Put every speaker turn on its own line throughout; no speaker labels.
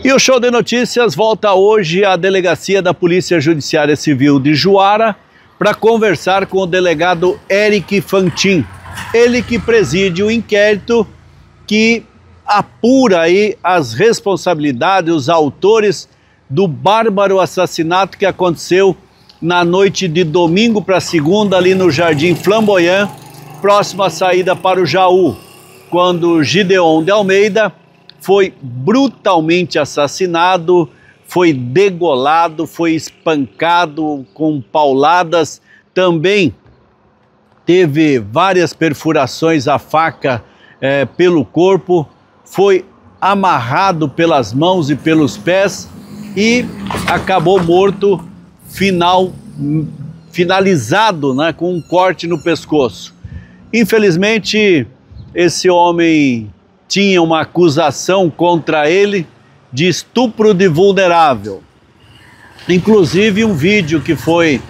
E o Show de Notícias volta hoje à Delegacia da Polícia Judiciária Civil de Juara para conversar com o delegado Eric Fantin. Ele que preside o inquérito que apura aí as responsabilidades, os autores do bárbaro assassinato que aconteceu na noite de domingo para segunda ali no Jardim Flamboyant, próximo à saída para o Jaú, quando Gideon de Almeida foi brutalmente assassinado, foi degolado, foi espancado com pauladas, também teve várias perfurações à faca pelo corpo, foi amarrado pelas mãos e pelos pés e acabou morto, finalizado, né, com um corte no pescoço. Infelizmente, esse homem tinha uma acusação contra ele de estupro de vulnerável. Inclusive um vídeo que foi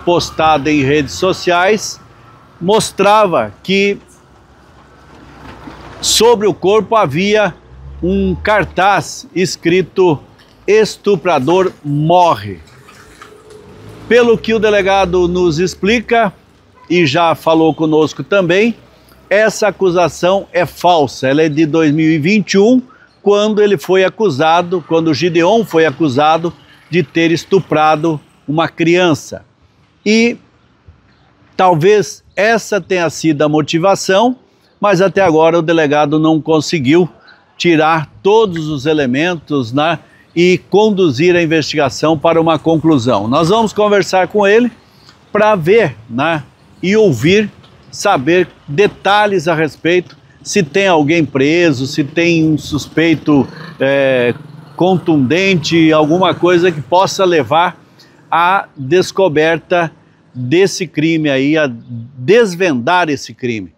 postado em redes sociais mostrava que sobre o corpo havia um cartaz escrito "Estuprador morre". Pelo que o delegado nos explica e já falou conosco também, essa acusação é falsa, ela é de 2021, quando ele foi acusado, quando o Gideon foi acusado de ter estuprado uma criança. E talvez essa tenha sido a motivação, mas até agora o delegado não conseguiu tirar todos os elementos, né, e conduzir a investigação para uma conclusão. Nós vamos conversar com ele para ver, né, e ouvir, saber detalhes a respeito, se tem alguém preso, se tem um suspeito contundente, alguma coisa que possa levar à descoberta desse crime aí, a desvendar esse crime.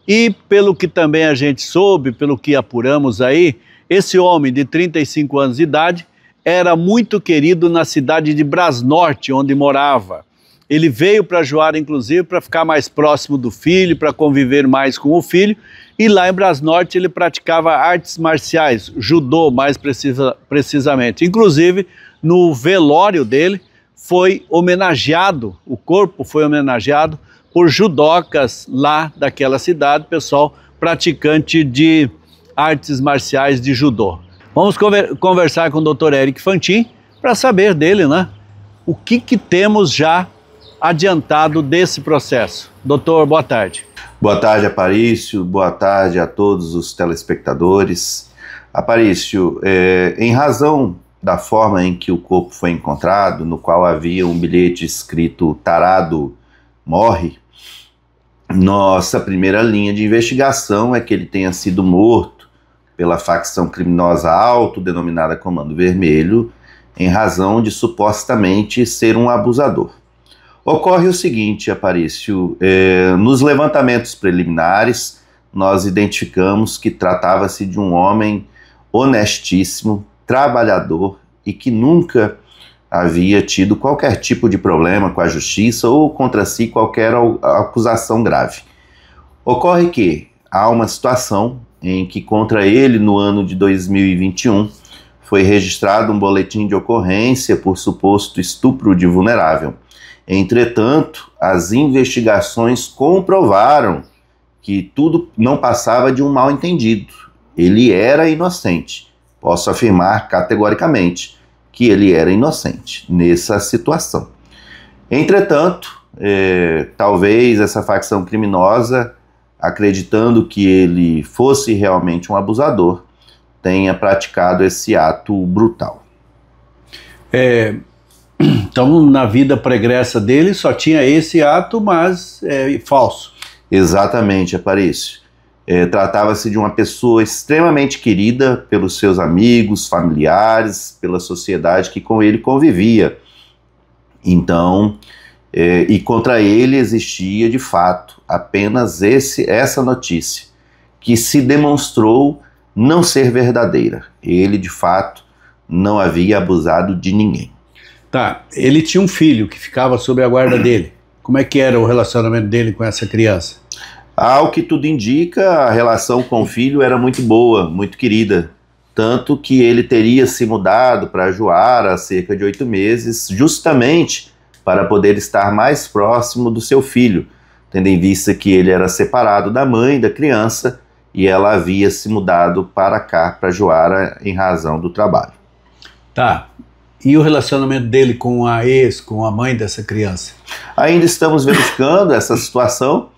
E pelo que também a gente soube, pelo que apuramos aí, esse homem de 35 anos de idade era muito querido na cidade de Brasnorte, onde morava. Ele veio para Juara, inclusive, para ficar mais próximo do filho, para conviver mais com o filho. E lá em Brasnorte ele praticava artes marciais, judô mais precisamente. Inclusive, no velório dele foi homenageado, o corpo foi homenageado por judocas lá daquela cidade, pessoal praticante de artes marciais de judô. Vamos conversar com o Dr. Eric Fantin para saber dele, né? O que temos já adiantado desse processo. Doutor, boa tarde.
Boa tarde, Aparício. Boa tarde a todos os telespectadores. Aparício, em razão da forma em que o corpo foi encontrado, no qual havia um bilhete escrito "Tarado morre", nossa primeira linha de investigação é que ele tenha sido morto pela facção criminosa autodenominada Comando Vermelho, em razão de supostamente ser um abusador. Ocorre o seguinte, Aparício, nos levantamentos preliminares, nós identificamos que tratava-se de um homem honestíssimo, trabalhador e que nunca havia tido qualquer tipo de problema com a justiça ou contra si qualquer acusação grave. Ocorre que há uma situação em que contra ele, no ano de 2021, foi registrado um boletim de ocorrência por suposto estupro de vulnerável. Entretanto, as investigações comprovaram que tudo não passava de um mal-entendido. Ele era inocente. Posso afirmar categoricamente que ele era inocente nessa situação. Entretanto, talvez essa facção criminosa, acreditando que ele fosse realmente um abusador, tenha praticado esse ato brutal.
Então, na vida pregressa dele só tinha esse ato, mas falso.
Exatamente, Aparício. Tratava-se de uma pessoa extremamente querida pelos seus amigos, familiares, pela sociedade que com ele convivia. Então, e contra ele existia, de fato, apenas essa notícia, que se demonstrou não ser verdadeira. Ele, de fato, não havia abusado de ninguém.
Tá, ele tinha um filho que ficava sob a guarda dele. Como é que era o relacionamento dele com essa criança?
Ao que tudo indica, a relação com o filho era muito boa, muito querida. tanto que ele teria se mudado para Juara há cerca de 8 meses, justamente para poder estar mais próximo do seu filho, tendo em vista que ele era separado da mãe da criança e ela havia se mudado para cá, para Juara, em razão do trabalho.
Tá. E o relacionamento dele com a ex, com a mãe dessa criança?
Ainda estamos verificando essa situação.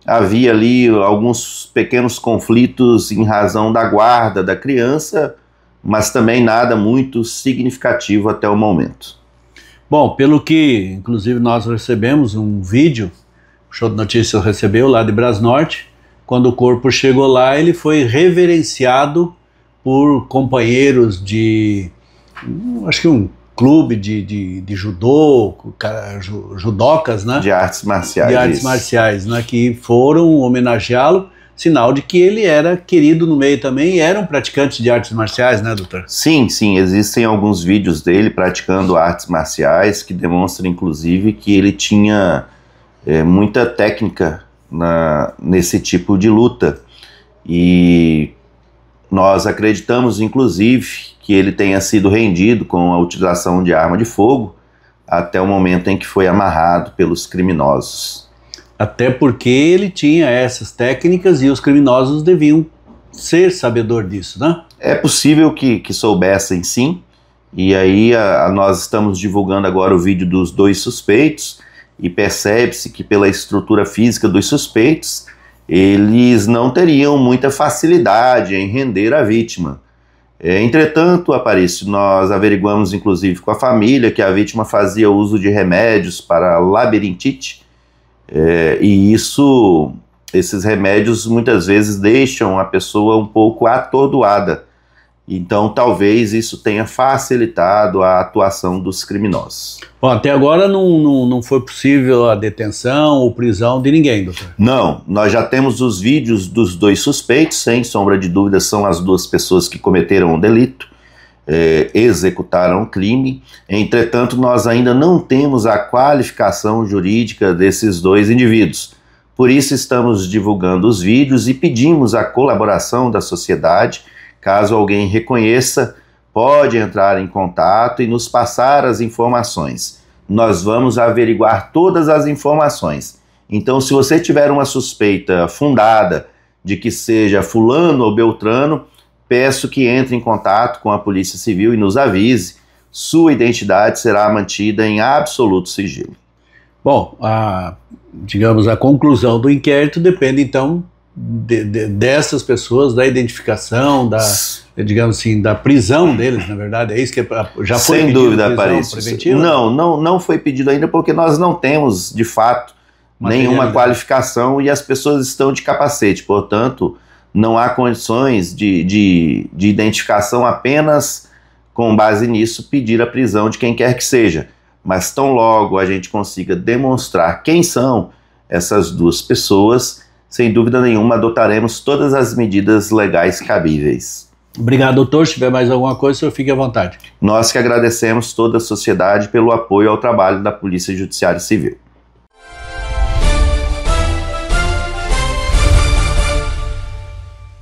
Havia ali alguns pequenos conflitos em razão da guarda da criança, mas também nada muito significativo até o momento.
Bom, pelo que, inclusive, nós recebemos um vídeo, o Show de Notícias recebeu lá de Brasnorte, quando o corpo chegou lá, ele foi reverenciado por companheiros de, acho que um clube de judô, judocas, né?
De artes marciais.
De artes marciais, né? Que foram homenageá-lo, sinal de que ele era querido no meio também e era um praticante de artes marciais, né, doutor?
Sim, sim, existem alguns vídeos dele praticando artes marciais que demonstram, inclusive, que ele tinha muita técnica nesse tipo de luta. E nós acreditamos, inclusive, que ele tenha sido rendido com a utilização de arma de fogo até o momento em que foi amarrado pelos criminosos.
Até porque ele tinha essas técnicas e os criminosos deviam ser sabedor disso, né?
É possível que soubessem, sim. E aí nós estamos divulgando agora o vídeo dos 2 suspeitos e percebe-se que pela estrutura física dos suspeitos eles não teriam muita facilidade em render a vítima. Entretanto, Aparício, nós averiguamos inclusive com a família que a vítima fazia uso de remédios para labirintite, e esses remédios muitas vezes deixam a pessoa um pouco atordoada. Então talvez isso tenha facilitado a atuação dos criminosos.
Bom, até agora não foi possível a detenção ou prisão de ninguém, doutor?
Não, nós já temos os vídeos dos 2 suspeitos, sem sombra de dúvida são as 2 pessoas que cometeram o delito, executaram o crime. Entretanto, nós ainda não temos a qualificação jurídica desses 2 indivíduos. Por isso estamos divulgando os vídeos e pedimos a colaboração da sociedade. Caso alguém reconheça, pode entrar em contato e nos passar as informações. Nós vamos averiguar todas as informações. Então, se você tiver uma suspeita fundada de que seja fulano ou beltrano, peço que entre em contato com a Polícia Civil e nos avise. Sua identidade será mantida em absoluto sigilo.
Bom, digamos, a conclusão do inquérito depende, então, dessas pessoas, da identificação, digamos assim, da prisão deles, na verdade, é isso que já foi
sem
pedido,
dúvida, Aparício.
Preventiva?
Não foi pedido ainda porque nós não temos, de fato, nenhuma qualificação e as pessoas estão de capacete, portanto, não há condições de identificação apenas com base nisso pedir a prisão de quem quer que seja, mas tão logo a gente consiga demonstrar quem são essas 2 pessoas, sem dúvida nenhuma, adotaremos todas as medidas legais cabíveis.
Obrigado, doutor. Se tiver mais alguma coisa, o senhor fique à vontade.
Nós que agradecemos toda a sociedade pelo apoio ao trabalho da Polícia Judiciária Civil.